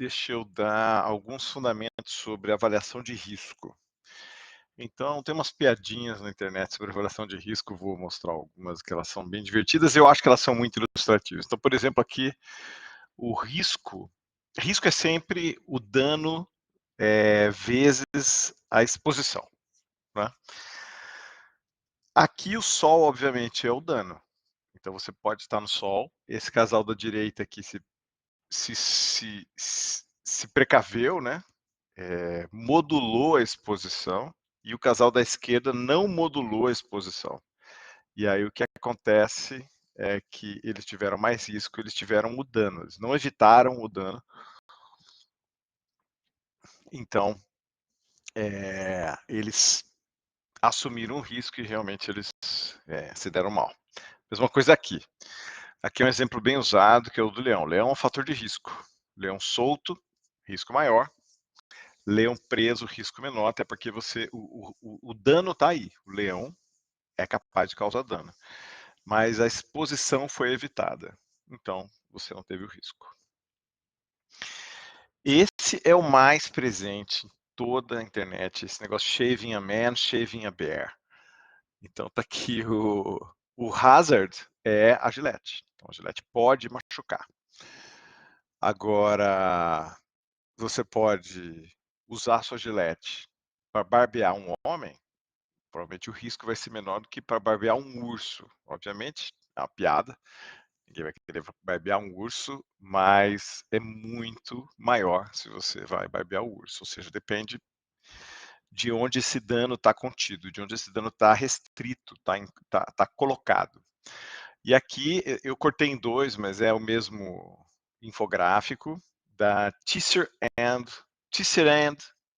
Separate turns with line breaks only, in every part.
Deixa eu dar alguns fundamentos sobre avaliação de risco. Então, tem umas piadinhas na internet sobre avaliação de risco, vou mostrar algumas que elas são bem divertidas, eu acho que elas são muito ilustrativas. Então, por exemplo, aqui, o risco é sempre o dano vezes a exposição, né? Aqui o sol, obviamente, é o dano. Então, você pode estar no sol, esse casal da direita aqui se precaveu, né? Modulou a exposição e o casal da esquerda não modulou a exposição. E aí o que acontece é que eles tiveram mais risco, eles tiveram o dano, eles não evitaram o dano. Então, eles assumiram o risco e realmente eles se deram mal. Mesma coisa aqui. Aqui é um exemplo bem usado, que é o do leão. Leão é um fator de risco. Leão solto, risco maior. Leão preso, risco menor, até porque o dano está aí. O leão é capaz de causar dano. Mas a exposição foi evitada. Então, você não teve o risco. Esse é o mais presente em toda a internet, esse negócio shaving a man, shaving a bear. Então, tá aqui o hazard é a Gillette. Então, a Gillette pode machucar. Agora, você pode usar sua Gillette para barbear um homem, provavelmente o risco vai ser menor do que para barbear um urso. Obviamente, é uma piada, ninguém vai querer barbear um urso, mas é muito maior se você vai barbear o urso. Ou seja, depende de onde esse dano está contido, de onde esse dano está restrito, está colocado. E aqui eu cortei em dois, mas é o mesmo infográfico da Tisserand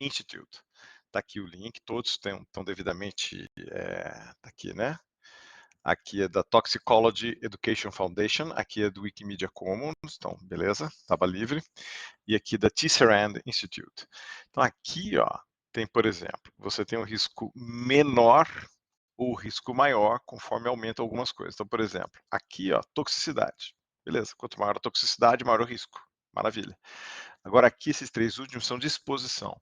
Institute. Está aqui o link, todos estão devidamente, tá aqui, né? Aqui é da Toxicology Education Foundation, aqui é do Wikimedia Commons, então beleza, estava livre. E aqui da Tisserand Institute. Então aqui, ó, tem, por exemplo, você tem um risco menor ou risco maior conforme aumenta algumas coisas. Então, por exemplo, aqui, ó, toxicidade. Beleza, quanto maior a toxicidade, maior o risco. Maravilha. Agora aqui, esses três últimos são de exposição.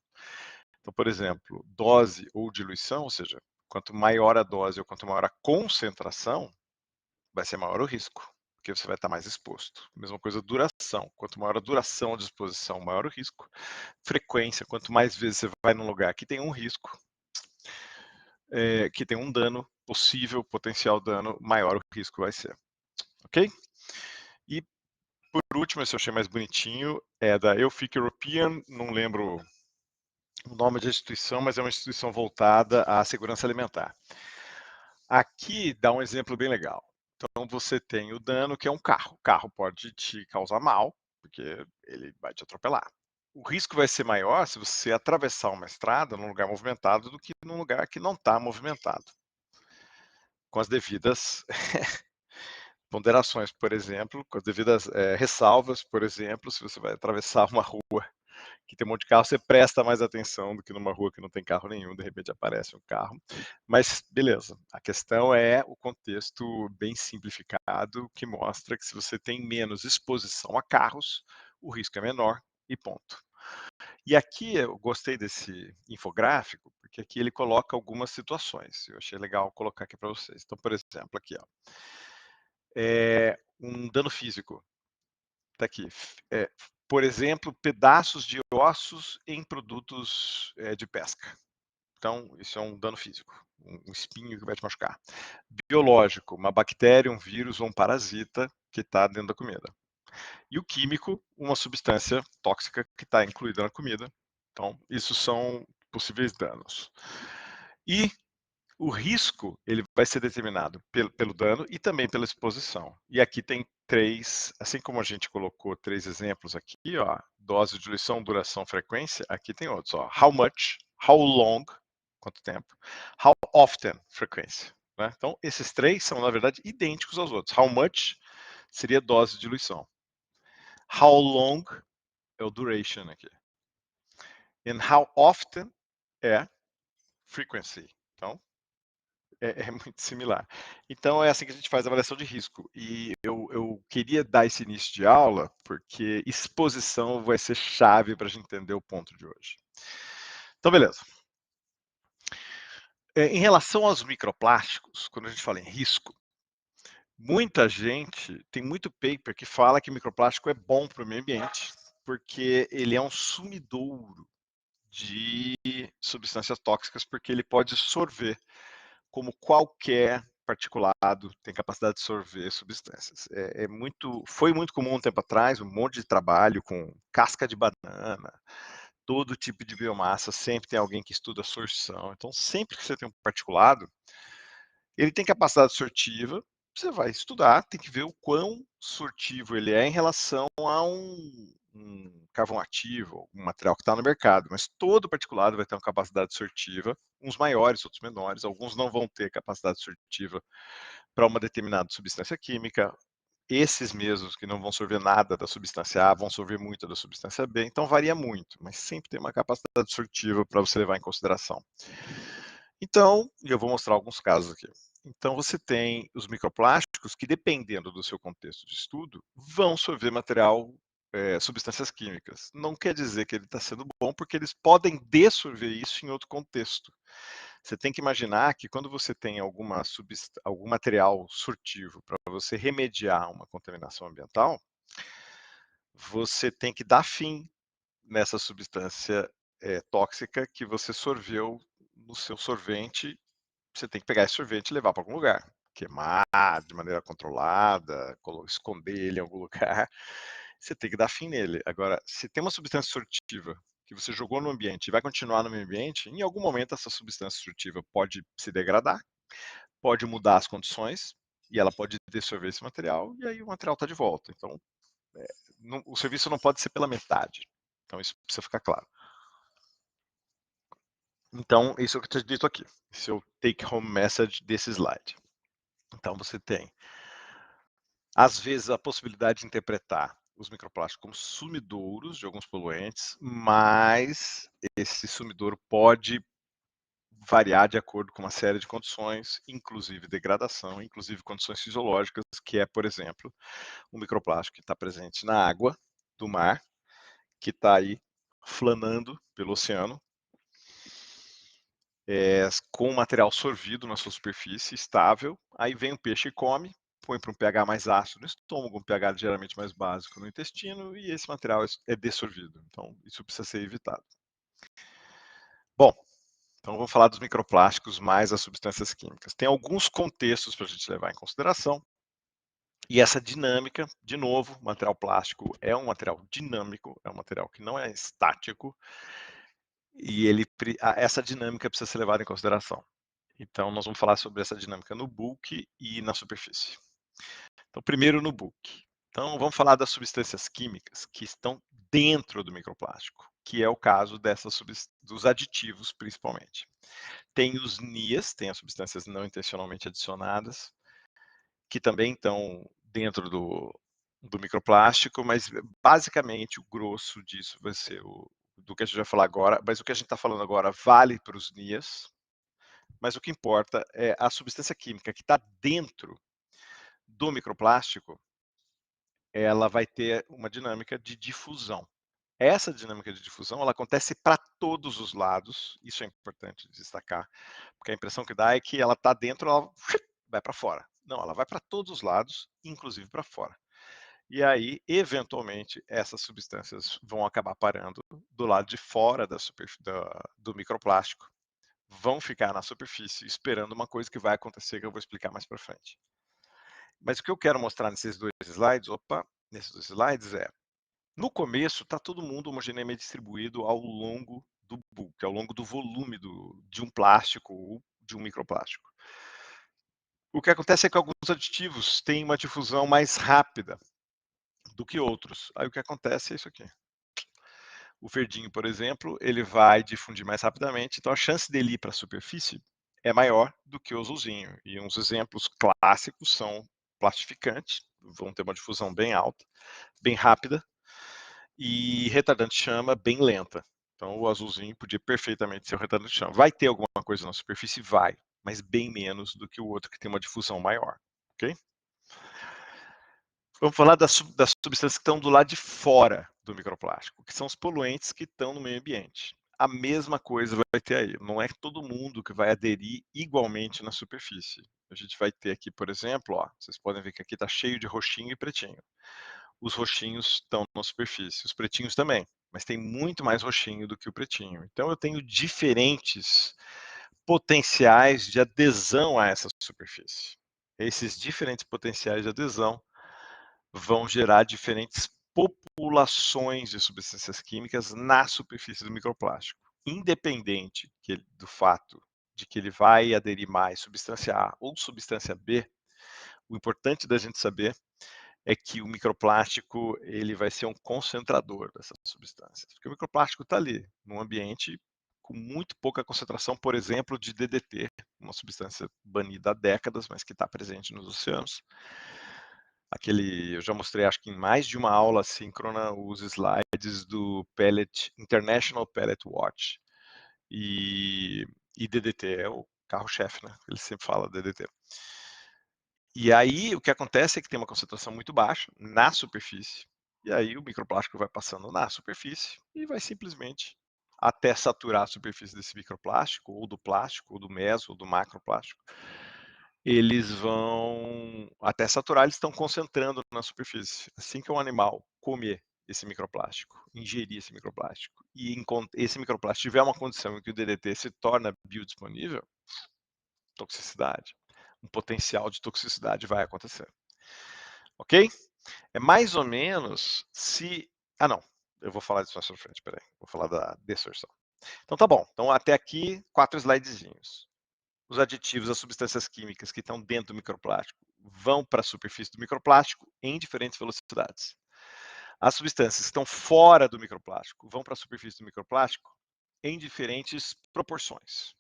Então, por exemplo, dose ou diluição, ou seja, quanto maior a dose ou quanto maior a concentração, vai ser maior o risco, porque você vai estar mais exposto. Mesma coisa, duração. Quanto maior a duração de exposição, maior o risco. Frequência, quanto mais vezes você vai num lugar que tem um risco, que tem um dano possível, potencial dano, maior o risco vai ser. Ok? E por último, esse eu achei mais bonitinho, é da EUFIC European, não lembro o nome da instituição, mas é uma instituição voltada à segurança alimentar. Aqui dá um exemplo bem legal. Então você tem o dano que é um carro. O carro pode te causar mal, porque ele vai te atropelar. O risco vai ser maior se você atravessar uma estrada num lugar movimentado do que num lugar que não está movimentado. Com as devidas ponderações, por exemplo, com as devidas ressalvas, por exemplo, se você vai atravessar uma rua que tem um monte de carro, você presta mais atenção do que numa rua que não tem carro nenhum, de repente aparece um carro. Mas, beleza, a questão é o contexto bem simplificado, que mostra que se você tem menos exposição a carros, o risco é menor e ponto. E aqui eu gostei desse infográfico, porque aqui ele coloca algumas situações. Eu achei legal colocar aqui para vocês. Então, por exemplo, aqui, ó, um dano físico. Está aqui. Por exemplo, pedaços de ossos em produtos de pesca. Então, isso é um dano físico, um espinho que vai te machucar. Biológico, uma bactéria, um vírus ou um parasita que está dentro da comida. E o químico, uma substância tóxica que está incluída na comida. Então, isso são possíveis danos. E o risco ele vai ser determinado pelo dano e também pela exposição. E aqui tem três, assim como a gente colocou três exemplos aqui, ó, dose, diluição, duração, frequência, aqui tem outros, ó, how much, how long, quanto tempo, how often, frequência. Né? Então, esses três são, na verdade, idênticos aos outros. How much seria dose de diluição. How long é o duration aqui. And how often é frequency. Então, É muito similar. Então é assim que a gente faz a avaliação de risco. E eu queria dar esse início de aula, porque exposição vai ser chave para a gente entender o ponto de hoje. Então, beleza. Em relação aos microplásticos, quando a gente fala em risco, muita gente, tem muito paper que fala que microplástico é bom para o meio ambiente, porque ele é um sumidouro de substâncias tóxicas, porque ele pode sorver, como qualquer particulado tem capacidade de sorver substâncias. Foi muito comum um tempo atrás, um monte de trabalho com casca de banana, todo tipo de biomassa, sempre tem alguém que estuda a sorção. Então, sempre que você tem um particulado, ele tem capacidade sortiva, você vai estudar, tem que ver o quão sortivo ele é em relação a um carvão ativo, um material que está no mercado, mas todo particulado vai ter uma capacidade sortiva, uns maiores, outros menores, alguns não vão ter capacidade sortiva para uma determinada substância química, esses mesmos que não vão sorver nada da substância A vão sorver muito da substância B, então varia muito, mas sempre tem uma capacidade sortiva para você levar em consideração. Então, eu vou mostrar alguns casos aqui. Então, você tem os microplásticos que, dependendo do seu contexto de estudo, vão sorver material, substâncias químicas. Não quer dizer que ele está sendo bom, porque eles podem dessorver isso em outro contexto. Você tem que imaginar que quando você tem algum material sortivo para você remediar uma contaminação ambiental, você tem que dar fim nessa substância tóxica que você sorveu no seu sorvente. Você tem que pegar esse sorvete e levar para algum lugar. Queimar de maneira controlada, esconder ele em algum lugar. Você tem que dar fim nele. Agora, se tem uma substância sortiva que você jogou no ambiente e vai continuar no meio ambiente, em algum momento essa substância sortiva pode se degradar, pode mudar as condições, e ela pode dissolver esse material, e aí o material está de volta. Então, o serviço não pode ser pela metade. Então, isso precisa ficar claro. Então, isso é o que eu estou dito aqui. Esse é o take-home message desse slide. Então, você tem, às vezes, a possibilidade de interpretar os microplásticos como sumidouros de alguns poluentes, mas esse sumidouro pode variar de acordo com uma série de condições, inclusive degradação, inclusive condições fisiológicas, que é, por exemplo, o microplástico que está presente na água do mar, que está aí flanando pelo oceano, com material sorvido na sua superfície, estável, aí vem o peixe e come, põe para um pH mais ácido no estômago, um pH geralmente mais básico no intestino, e esse material é dessorvido. Então, isso precisa ser evitado. Bom, então vou falar dos microplásticos mais as substâncias químicas. Tem alguns contextos para a gente levar em consideração, e essa dinâmica, de novo, o material plástico é um material dinâmico, é um material que não é estático, e essa dinâmica precisa ser levada em consideração. Então, nós vamos falar sobre essa dinâmica no bulk e na superfície. Então, primeiro no bulk. Então, vamos falar das substâncias químicas que estão dentro do microplástico, que é o caso dos aditivos, principalmente. Tem os NIAs, tem as substâncias não intencionalmente adicionadas, que também estão dentro do microplástico, mas basicamente o grosso disso vai ser do que a gente vai falar agora, mas o que a gente está falando agora vale para os NIAs, mas o que importa é a substância química que está dentro do microplástico, ela vai ter uma dinâmica de difusão. Essa dinâmica de difusão, ela acontece para todos os lados, isso é importante destacar, porque a impressão que dá é que ela está dentro, ela vai para fora. Não, ela vai para todos os lados, inclusive para fora. E aí, eventualmente, essas substâncias vão acabar parando do lado de fora do microplástico, vão ficar na superfície esperando uma coisa que vai acontecer que eu vou explicar mais para frente. Mas o que eu quero mostrar nesses dois slides é, no começo está todo mundo homogeneamente distribuído ao longo do bulk, ao longo do volume de um plástico ou de um microplástico. O que acontece é que alguns aditivos têm uma difusão mais rápida do que outros. Aí o que acontece é isso aqui. O verdinho, por exemplo, ele vai difundir mais rapidamente, então a chance dele ir para a superfície é maior do que o azulzinho. E uns exemplos clássicos são plastificantes, vão ter uma difusão bem alta, bem rápida, e retardante de chama bem lenta. Então o azulzinho podia perfeitamente ser o retardante de chama. Vai ter alguma coisa na superfície? Vai. mas bem menos do que o outro que tem uma difusão maior, ok? Vamos falar das substâncias que estão do lado de fora do microplástico, que são os poluentes que estão no meio ambiente. A mesma coisa vai ter aí. Não é todo mundo que vai aderir igualmente na superfície. A gente vai ter aqui, por exemplo, ó, vocês podem ver que aqui está cheio de roxinho e pretinho. Os roxinhos estão na superfície, os pretinhos também, mas tem muito mais roxinho do que o pretinho. Então eu tenho diferentes potenciais de adesão a essa superfície. Esses diferentes potenciais de adesão vão gerar diferentes populações de substâncias químicas na superfície do microplástico, independente do fato de que ele vai aderir mais substância A ou substância B. O importante da gente saber é que o microplástico ele vai ser um concentrador dessas substâncias, porque o microplástico está ali, num ambiente com muito pouca concentração, por exemplo, de DDT, uma substância banida há décadas, mas que está presente nos oceanos. Eu já mostrei, acho que em mais de uma aula síncrona, os slides do International Pellet Watch. E DDT é o carro-chefe, né? Ele sempre fala DDT. E aí, o que acontece é que tem uma concentração muito baixa na superfície, e aí o microplástico vai passando na superfície e vai simplesmente, até saturar a superfície desse microplástico, ou do plástico, ou do meso, ou do macroplástico, eles vão, até saturar, eles estão concentrando na superfície. Assim que um animal comer esse microplástico, ingerir esse microplástico, e esse microplástico tiver uma condição em que o DDT se torna biodisponível, toxicidade, um potencial de toxicidade vai acontecer. Ok? É mais ou menos se... Ah, não. Eu vou falar disso mais pra frente, peraí. Vou falar da dessorção. Então tá bom. Então até aqui, 4 slidezinhos. Os aditivos, as substâncias químicas que estão dentro do microplástico vão para a superfície do microplástico em diferentes velocidades. As substâncias que estão fora do microplástico vão para a superfície do microplástico em diferentes proporções.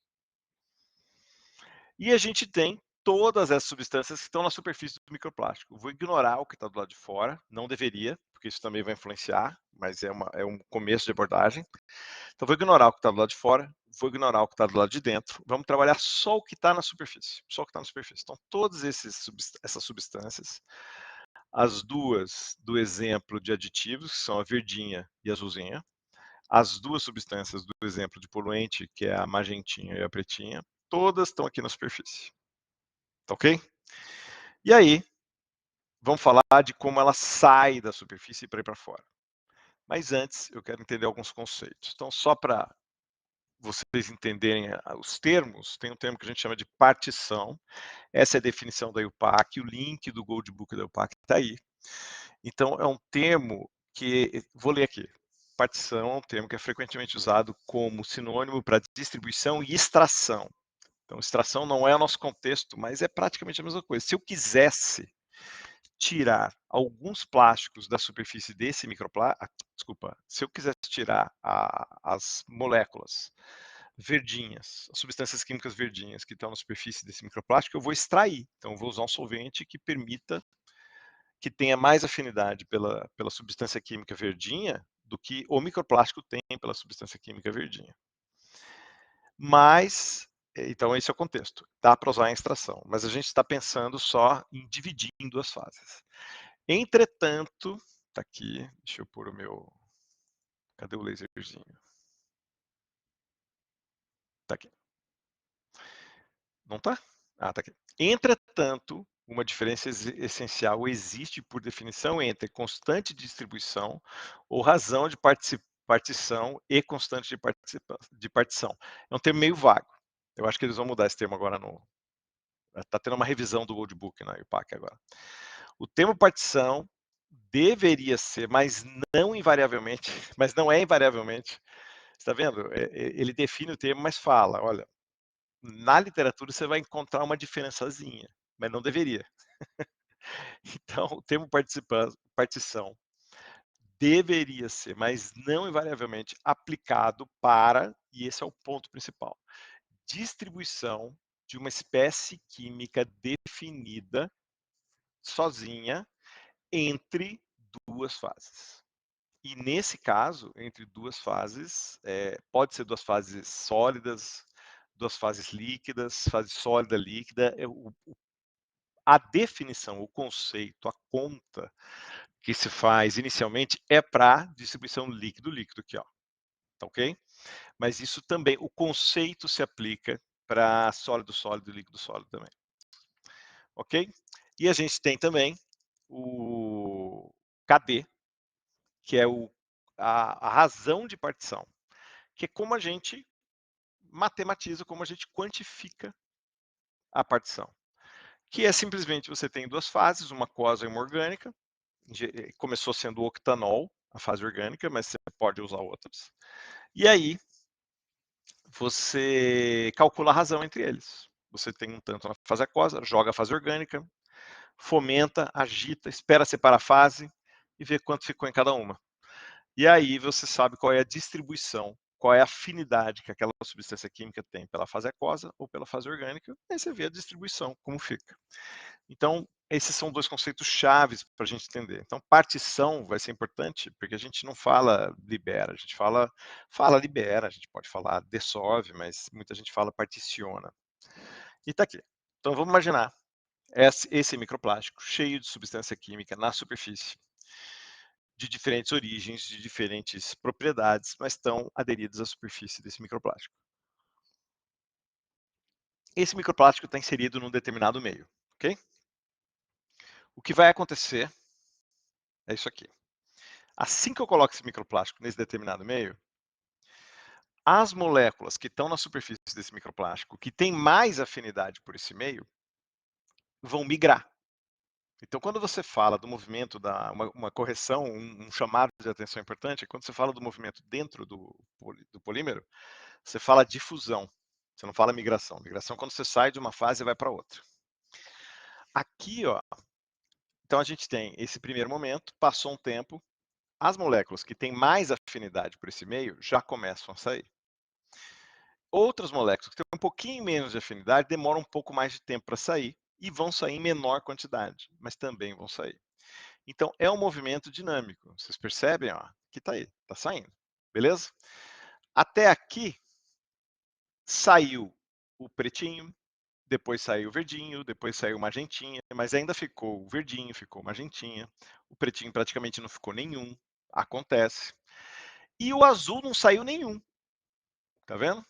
E a gente tem todas essas substâncias que estão na superfície do microplástico. Vou ignorar o que está do lado de fora, não deveria, porque isso também vai influenciar, mas é um começo de abordagem. Então, vou ignorar o que está do lado de fora, vou ignorar o que está do lado de dentro, vamos trabalhar só o que está na superfície, só o que está na superfície. Então, todas essas substâncias, as duas do exemplo de aditivos, que são a verdinha e a azulzinha, as duas substâncias do exemplo de poluente, que é a magentinha e a pretinha, todas estão aqui na superfície. Tá ok? E aí, vamos falar de como ela sai da superfície para ir para fora. Mas antes, eu quero entender alguns conceitos. Então, só para vocês entenderem os termos, tem um termo que a gente chama de partição. Essa é a definição da IUPAC, o link do Gold Book da IUPAC está aí. Então, é um termo que, vou ler aqui, partição é um termo que é frequentemente usado como sinônimo para distribuição e extração. Então, extração não é o nosso contexto, mas é praticamente a mesma coisa. Se eu quisesse tirar alguns plásticos da superfície desse microplástico, desculpa, se eu quisesse tirar as moléculas verdinhas, as substâncias químicas verdinhas que estão na superfície desse microplástico, eu vou extrair. Então, eu vou usar um solvente que permita que tenha mais afinidade pela substância química verdinha do que o microplástico tem pela substância química verdinha. Mas, então esse é o contexto. Dá para usar em extração, mas a gente está pensando só em dividir em duas fases. Entretanto, tá aqui, deixa eu pôr o meu... Cadê o laserzinho? Tá aqui. Não tá? Ah, tá aqui. Entretanto, uma diferença essencial existe por definição entre constante de distribuição ou razão de partição e constante de partição. É um termo meio vago. Eu acho que eles vão mudar esse termo agora no... Está tendo uma revisão do Gold Book na IUPAC agora. O termo partição deveria ser, mas não invariavelmente, mas não é invariavelmente. Está vendo? Ele define o termo, mas fala, olha, na literatura você vai encontrar uma diferençazinha, mas não deveria. Então, o termo partição deveria ser, mas não invariavelmente, aplicado para, e esse é o ponto principal, distribuição de uma espécie química definida sozinha entre duas fases. E nesse caso, entre duas fases, pode ser duas fases sólidas, duas fases líquidas, fase sólida, líquida. A definição, o conceito, a conta que se faz inicialmente é para distribuição líquido-líquido aqui, ó. Tá ok? Mas isso também, o conceito se aplica para sólido-sólido, líquido-sólido também. Ok? E a gente tem também o KD, que é a razão de partição, que é como a gente matematiza, como a gente quantifica a partição. Que é simplesmente você tem duas fases, uma aquosa e uma orgânica. Começou sendo o octanol, a fase orgânica, mas você pode usar outras. E aí, você calcula a razão entre eles. Você tem um tanto na fase aquosa, joga a fase orgânica, fomenta, agita, espera separar a fase e vê quanto ficou em cada uma. E aí você sabe qual é a distribuição, qual é a afinidade que aquela substância química tem pela fase aquosa ou pela fase orgânica, aí você vê a distribuição, como fica. Então, esses são dois conceitos chaves para a gente entender. Então, partição vai ser importante, porque a gente não fala libera, a gente fala libera, a gente pode falar dissolve, mas muita gente fala particiona. E está aqui. Então, vamos imaginar esse microplástico cheio de substância química na superfície, de diferentes origens, de diferentes propriedades, mas estão aderidos à superfície desse microplástico. Esse microplástico está inserido num determinado meio, ok? O que vai acontecer é isso aqui. Assim que eu coloco esse microplástico nesse determinado meio, as moléculas que estão na superfície desse microplástico, que têm mais afinidade por esse meio, vão migrar. Então, quando você fala do movimento, uma correção, um chamado de atenção importante, é quando você fala do movimento dentro do polímero, você fala difusão, você não fala migração. Migração é quando você sai de uma fase e vai para outra. Aqui, ó, então a gente tem esse primeiro momento, passou um tempo, as moléculas que têm mais afinidade por esse meio já começam a sair. Outras moléculas que têm um pouquinho menos de afinidade demoram um pouco mais de tempo para sair e vão sair em menor quantidade, mas também vão sair. Então, é um movimento dinâmico. Vocês percebem? Ó, que está aí, está saindo. Beleza? Até aqui, saiu o pretinho, depois saiu o verdinho, depois saiu o magentinha, mas ainda ficou o verdinho, ficou o magentinha. O pretinho praticamente não ficou nenhum. Acontece. E o azul não saiu nenhum. Tá vendo?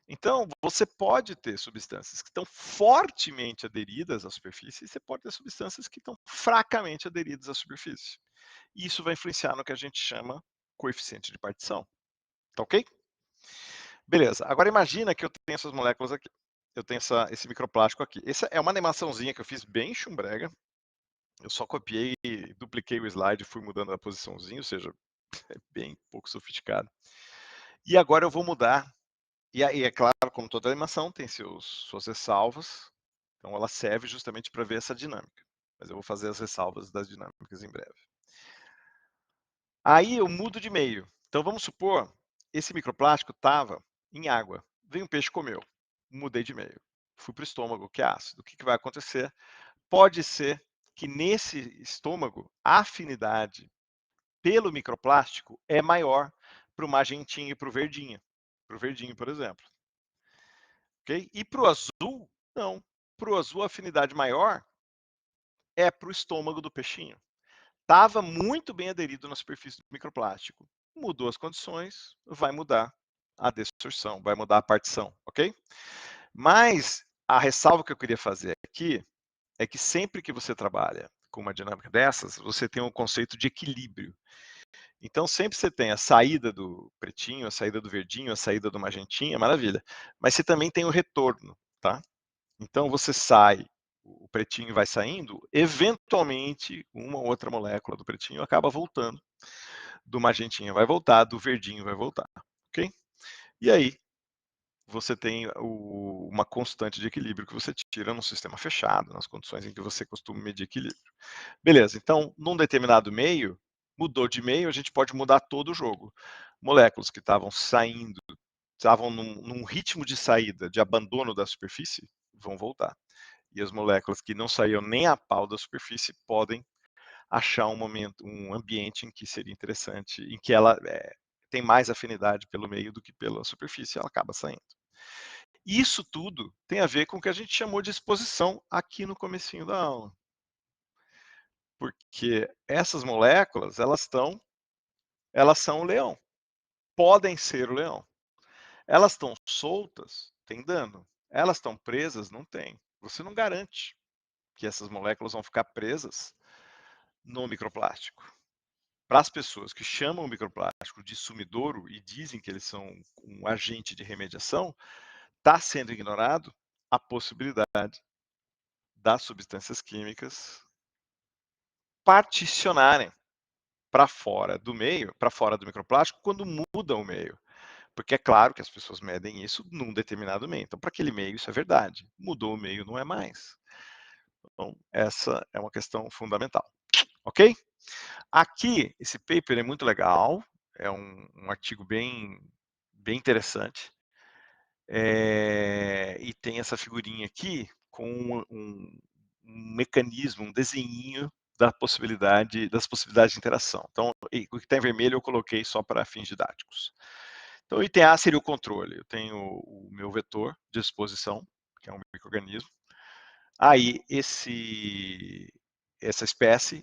Então, você pode ter substâncias que estão fortemente aderidas à superfície e você pode ter substâncias que estão fracamente aderidas à superfície. E isso vai influenciar no que a gente chama coeficiente de partição. Tá ok? Beleza. Agora imagina que eu tenho essas moléculas aqui. Eu tenho esse microplástico aqui. Essa é uma animaçãozinha que eu fiz bem chumbrega. Eu só copiei, dupliquei o slide e fui mudando a posiçãozinha, ou seja, é bem pouco sofisticado. E agora eu vou mudar. E aí, é claro, como toda animação, tem suas ressalvas. Então, ela serve justamente para ver essa dinâmica. Mas eu vou fazer as ressalvas das dinâmicas em breve. Aí eu mudo de meio. Então, vamos supor, esse microplástico estava em água. Veio um peixe e comeu. Mudei de meio. Fui para o estômago, que é ácido. O que vai acontecer? Pode ser que nesse estômago, a afinidade pelo microplástico é maior para o magentinho e para o verdinho. Para o verdinho, por exemplo. Okay? E para o azul, não. Para o azul, a afinidade maior é para o estômago do peixinho. Estava muito bem aderido na superfície do microplástico. Mudou as condições, vai mudar a desorção, vai mudar a partição, ok? Mas a ressalva que eu queria fazer aqui é que sempre que você trabalha com uma dinâmica dessas, você tem um conceito de equilíbrio. Então, sempre você tem a saída do pretinho, a saída do verdinho, a saída do magentinha, maravilha. Mas você também tem o retorno, tá? Então, você sai, o pretinho vai saindo, eventualmente, uma ou outra molécula do pretinho acaba voltando. Do magentinha vai voltar, do verdinho vai voltar, ok? E aí, você tem uma constante de equilíbrio que você tira num sistema fechado, nas condições em que você costuma medir equilíbrio. Beleza, então, num determinado meio, mudou de meio, a gente pode mudar todo o jogo. Moléculas que estavam saindo, estavam num ritmo de saída, de abandono da superfície, vão voltar. E as moléculas que não saíam nem a pau da superfície podem achar um ambiente em que seria interessante, em que ela tem mais afinidade pelo meio do que pela superfície, ela acaba saindo. Isso tudo tem a ver com o que a gente chamou de exposição aqui no comecinho da aula. Porque essas moléculas, elas são o leão, podem ser o leão. Elas estão soltas, tem dano. Elas estão presas, não tem. Você não garante que essas moléculas vão ficar presas no microplástico. Para as pessoas que chamam o microplástico de sumidouro e dizem que eles são um agente de remediação, está sendo ignorado a possibilidade das substâncias químicas particionarem para fora do meio, para fora do microplástico, quando muda o meio. Porque é claro que as pessoas medem isso num determinado meio. Então, para aquele meio, isso é verdade. Mudou o meio, não é mais. Então, essa é uma questão fundamental. Ok? Aqui, esse paper é muito legal. É um artigo bem interessante. E tem essa figurinha aqui com um mecanismo, um desenho das possibilidades de interação. Então, o que está em vermelho eu coloquei só para fins didáticos. Então, o item A seria o controle. Eu tenho o meu vetor de exposição, que é um microorganismo. Aí, essa espécie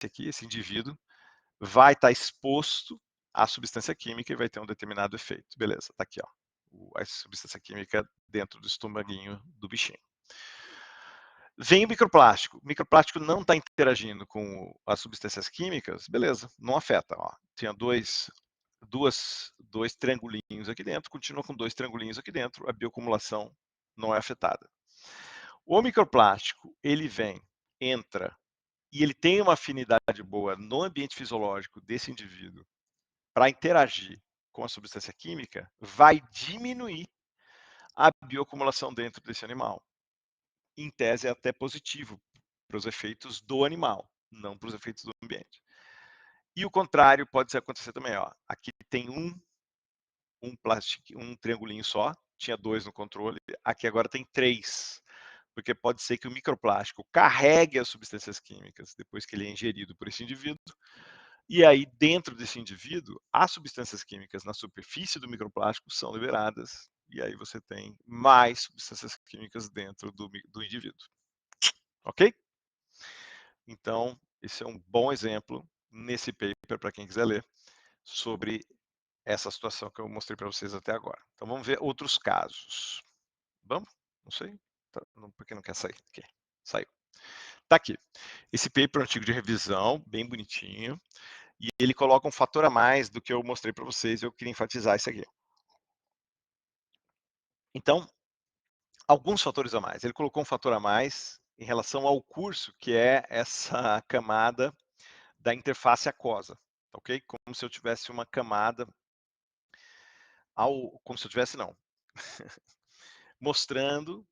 aqui, esse indivíduo, vai estar exposto à substância química e vai ter um determinado efeito. Beleza, tá aqui, ó. A substância química dentro do estomaguinho do bichinho. Vem o microplástico. O microplástico não está interagindo com as substâncias químicas, beleza, não afeta. Ó. Tinha dois triangulinhos aqui dentro, continua com dois triangulinhos aqui dentro, a bioacumulação não é afetada. O microplástico, ele vem, entra, e ele tem uma afinidade boa no ambiente fisiológico desse indivíduo para interagir com a substância química, vai diminuir a bioacumulação dentro desse animal. Em tese, é até positivo para os efeitos do animal, não para os efeitos do ambiente. E o contrário pode acontecer também. Ó. Aqui tem um triangulinho só, tinha dois no controle, aqui agora tem três, porque pode ser que o microplástico carregue as substâncias químicas depois que ele é ingerido por esse indivíduo, e aí dentro desse indivíduo, as substâncias químicas na superfície do microplástico são liberadas, e aí você tem mais substâncias químicas dentro do indivíduo. Ok? Então, esse é um bom exemplo nesse paper para quem quiser ler sobre essa situação que eu mostrei para vocês até agora. Então vamos ver outros casos. Vamos? Não sei. Tá, porque não quer sair. Aqui. Saiu. Tá aqui. Esse paper é um artigo de revisão, bem bonitinho, e ele coloca um fator a mais do que eu mostrei para vocês, eu queria enfatizar isso aqui. Então, alguns fatores a mais. Ele colocou um fator a mais em relação ao curso, que é essa camada da interface aquosa, ok? Como se eu tivesse uma camada como se eu tivesse, não, mostrando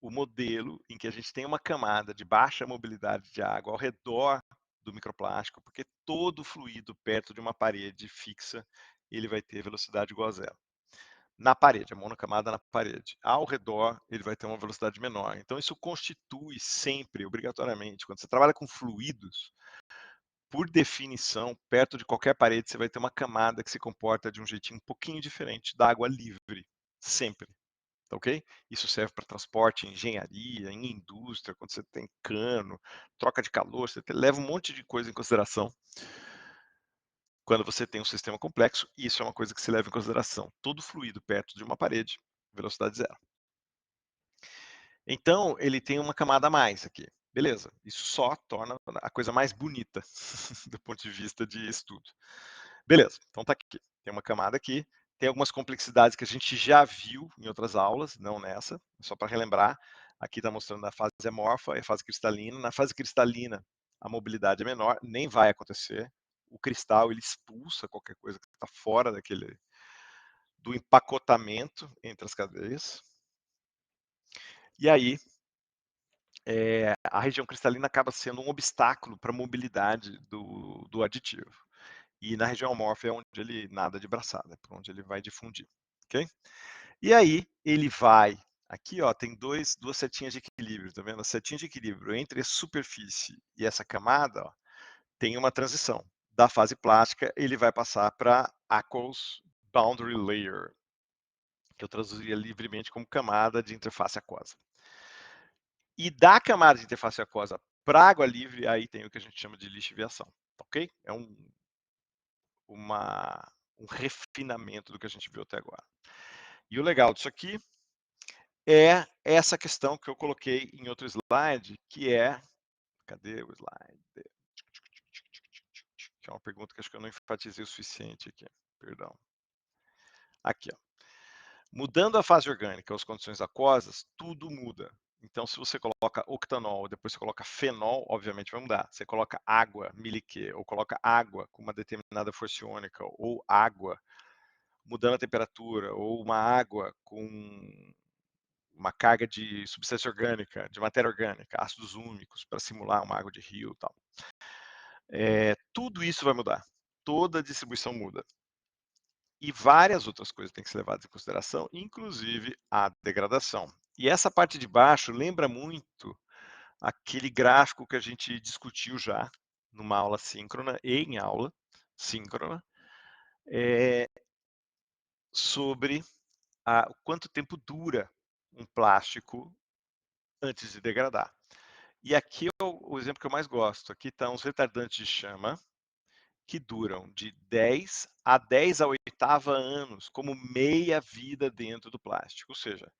o modelo em que a gente tem uma camada de baixa mobilidade de água ao redor do microplástico, porque todo fluido perto de uma parede fixa, ele vai ter velocidade igual a zero. Na parede, a monocamada na parede. Ao redor, ele vai ter uma velocidade menor. Então, isso constitui sempre, obrigatoriamente, quando você trabalha com fluidos, por definição, perto de qualquer parede, você vai ter uma camada que se comporta de um jeitinho um pouquinho diferente da água livre, sempre. Ok? Isso serve para transporte, engenharia, em indústria, quando você tem cano, troca de calor, você leva um monte de coisa em consideração. Quando você tem um sistema complexo, isso é uma coisa que se leva em consideração. Todo fluido perto de uma parede, velocidade zero. Então, ele tem uma camada a mais aqui. Beleza, isso só torna a coisa mais bonita do ponto de vista de estudo. Beleza, então tá aqui. Tem uma camada aqui, tem algumas complexidades que a gente já viu em outras aulas, não nessa, só para relembrar. Aqui está mostrando a fase amorfa e a fase cristalina. Na fase cristalina, a mobilidade é menor, nem vai acontecer. O cristal ele expulsa qualquer coisa que está fora do empacotamento entre as cadeias. E aí, a região cristalina acaba sendo um obstáculo para a mobilidade do aditivo. E na região amorfa é onde ele nada de braçada, é por onde ele vai difundir. Ok? E aí ele vai, aqui ó, tem duas setinhas de equilíbrio, tá vendo? A setinha de equilíbrio entre a superfície e essa camada, ó, tem uma transição. Da fase plástica, ele vai passar para aqueous boundary layer. que eu traduziria livremente como camada de interface aquosa. E da camada de interface aquosa para água livre, aí tem o que a gente chama de lixiviação, ok? É um refinamento do que a gente viu até agora. E o legal disso aqui é essa questão que eu coloquei em outro slide, que é... Cadê o slide? Que é uma pergunta que acho que eu não enfatizei o suficiente aqui. Perdão. Aqui, ó. Mudando a fase orgânica ou as condições aquosas, tudo muda. Então, se você coloca octanol, depois você coloca fenol, obviamente vai mudar. Você coloca água, miliquê, ou coloca água com uma determinada força iônica, ou água mudando a temperatura, ou uma água com uma carga de substância orgânica, de matéria orgânica, ácidos úmicos, para simular uma água de rio e tal. Tudo isso vai mudar. Toda a distribuição muda. E várias outras coisas têm que ser levadas em consideração, inclusive a degradação. E essa parte de baixo lembra muito aquele gráfico que a gente discutiu já numa aula síncrona e em aula síncrona, sobre quanto tempo dura um plástico antes de degradar. E aqui é o exemplo que eu mais gosto. Aqui estão os retardantes de chama, que duram de 10 a 10 a oitava anos, como meia vida dentro do plástico. Ou seja,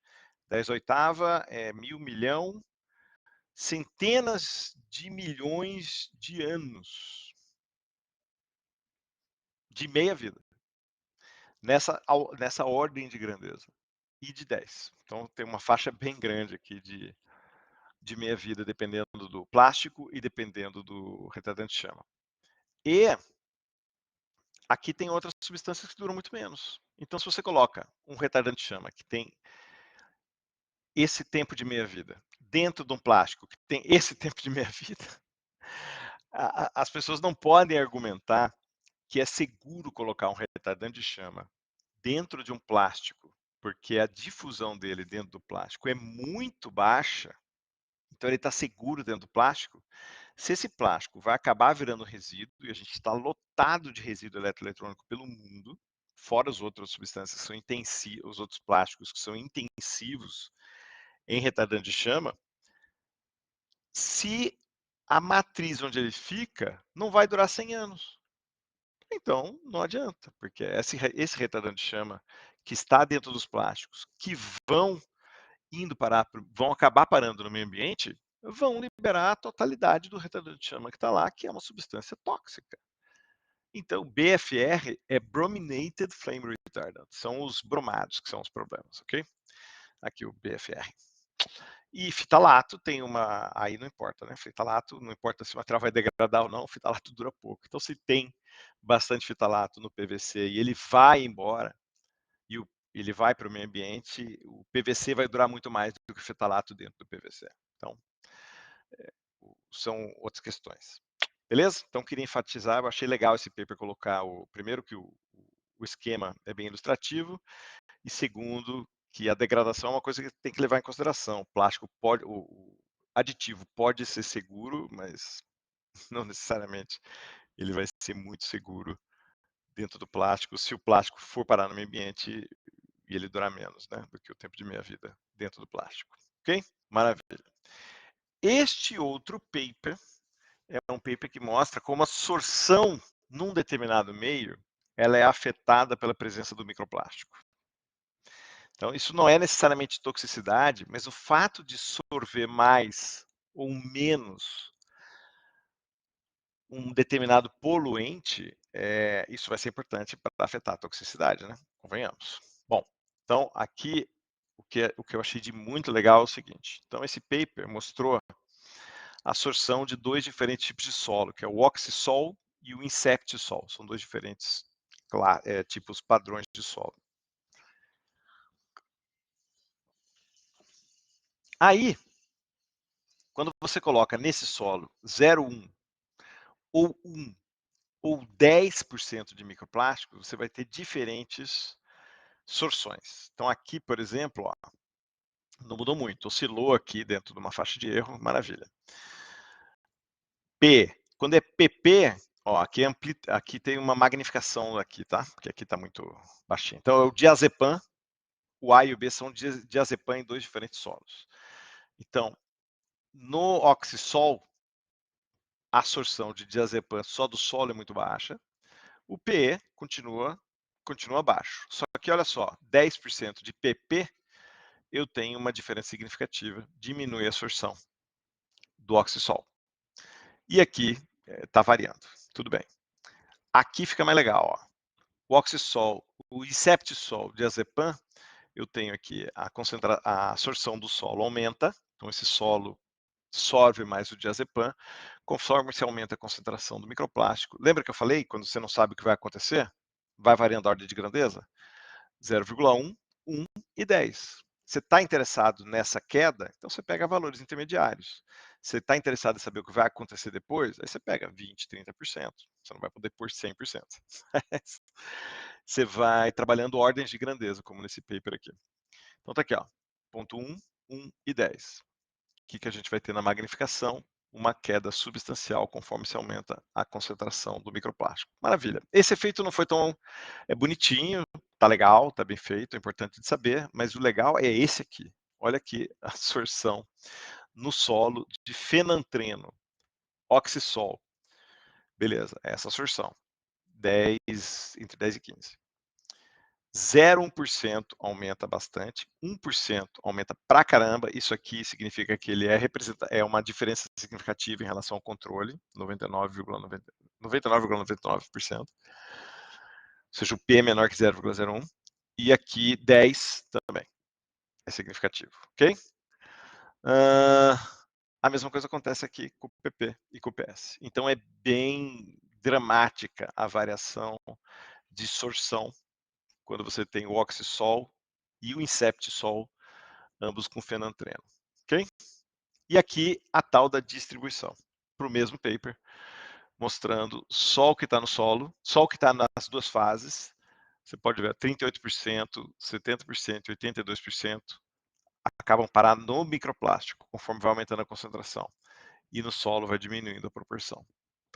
10 a oitava é 1.000, milhão, centenas de milhões de anos de meia vida. Nessa ordem de grandeza. E de 10. Então tem uma faixa bem grande aqui de meia vida, dependendo do plástico e dependendo do retardante de chama. E aqui tem outras substâncias que duram muito menos. Então, se você coloca um retardante de chama que tem esse tempo de meia-vida dentro de um plástico que tem esse tempo de meia-vida, as pessoas não podem argumentar que é seguro colocar um retardante de chama dentro de um plástico, porque a difusão dele dentro do plástico é muito baixa, então ele está seguro dentro do plástico. Se esse plástico vai acabar virando resíduo, e a gente está lotado de resíduo eletroeletrônico pelo mundo, fora as outras substâncias que são intensivos, os outros plásticos que são intensivos em retardante de chama, se a matriz onde ele fica não vai durar 100 anos. Então, não adianta, porque esse retardante de chama que está dentro dos plásticos, que vão vão acabar parando no meio ambiente, vão liberar a totalidade do retardante de chama que está lá, que é uma substância tóxica. Então, BFR é Brominated Flame Retardant, são os bromados que são os problemas, ok? Aqui o BFR. E fitalato tem uma... Aí não importa, né? Fitalato, não importa se o material vai degradar ou não, o fitalato dura pouco. Então, se tem bastante fitalato no PVC e ele vai embora, e ele vai para o meio ambiente, o PVC vai durar muito mais do que o fitalato dentro do PVC. Então, são outras questões. Beleza? Então, queria enfatizar, eu achei legal esse paper colocar, primeiro, que o esquema é bem ilustrativo, e segundo, que a degradação é uma coisa que tem que levar em consideração. O plástico pode, o aditivo pode ser seguro, mas não necessariamente ele vai ser muito seguro dentro do plástico, se o plástico for parar no meio ambiente e ele durar menos, né, do que o tempo de meia-vida dentro do plástico. Ok? Maravilha. Este outro paper é um paper que mostra como a sorção num determinado meio ela é afetada pela presença do microplástico. Então, isso não é necessariamente toxicidade, mas o fato de sorver mais ou menos um determinado poluente, isso vai ser importante para afetar a toxicidade, né? Convenhamos. Bom, então aqui o que eu achei de muito legal é o seguinte. Então, esse paper mostrou a sorção de dois diferentes tipos de solo, que é o oxisol e o insectisol. São dois diferentes tipos padrões de solo. Aí, quando você coloca nesse solo 0,1 ou 1 ou 10% de microplástico, você vai ter diferentes sorções. Então aqui, por exemplo, ó, não mudou muito, oscilou aqui dentro de uma faixa de erro, maravilha. P, quando é PP, ó, aqui tem uma magnificação aqui, tá? Porque aqui está muito baixinho. Então é o diazepam, o A e o B são diazepam em 2 diferentes solos. Então, no oxisol, a absorção de diazepam só do solo é muito baixa, o PE continua baixo. Só que olha só, 10% de PP, eu tenho uma diferença significativa, diminui a absorção do oxisol. E aqui está variando, tudo bem. Aqui fica mais legal, ó. O oxisol, o inceptisol, diazepam, eu tenho aqui a absorção do solo aumenta, então esse solo absorve mais o diazepam, conforme se aumenta a concentração do microplástico. Lembra que eu falei, quando você não sabe o que vai acontecer, vai variando a ordem de grandeza? 0,1, 1 e 10. Você está interessado nessa queda? Então você pega valores intermediários. Você está interessado em saber o que vai acontecer depois? Aí você pega 20, 30%. Você não vai poder pôr 100%. Você vai trabalhando ordens de grandeza, como nesse paper aqui. Então tá aqui, ó, ponto 1, 1 e 10. O que a gente vai ter na magnificação? Uma queda substancial conforme se aumenta a concentração do microplástico. Maravilha. Esse efeito não foi tão bonitinho, tá legal, tá bem feito, é importante de saber, mas o legal é esse aqui. Olha aqui a absorção no solo de fenantreno, oxisol. Beleza, essa absorção. Entre 10 e 15. 0,1% aumenta bastante, 1% aumenta pra caramba. Isso aqui significa que ele é uma diferença significativa em relação ao controle, 99,99%. Ou seja, o P é menor que 0,01. E aqui 10 também é significativo, ok? A mesma coisa acontece aqui com o PP e com o PS. Então é bem dramática a variação de sorção quando você tem o oxisol e o inceptisol, ambos com fenantreno, ok? E aqui a tal da distribuição, para o mesmo paper, mostrando só o que está no solo, só o que está nas duas fases. Você pode ver 38%, 70%, 82% acabam parando no microplástico, conforme vai aumentando a concentração. E no solo vai diminuindo a proporção.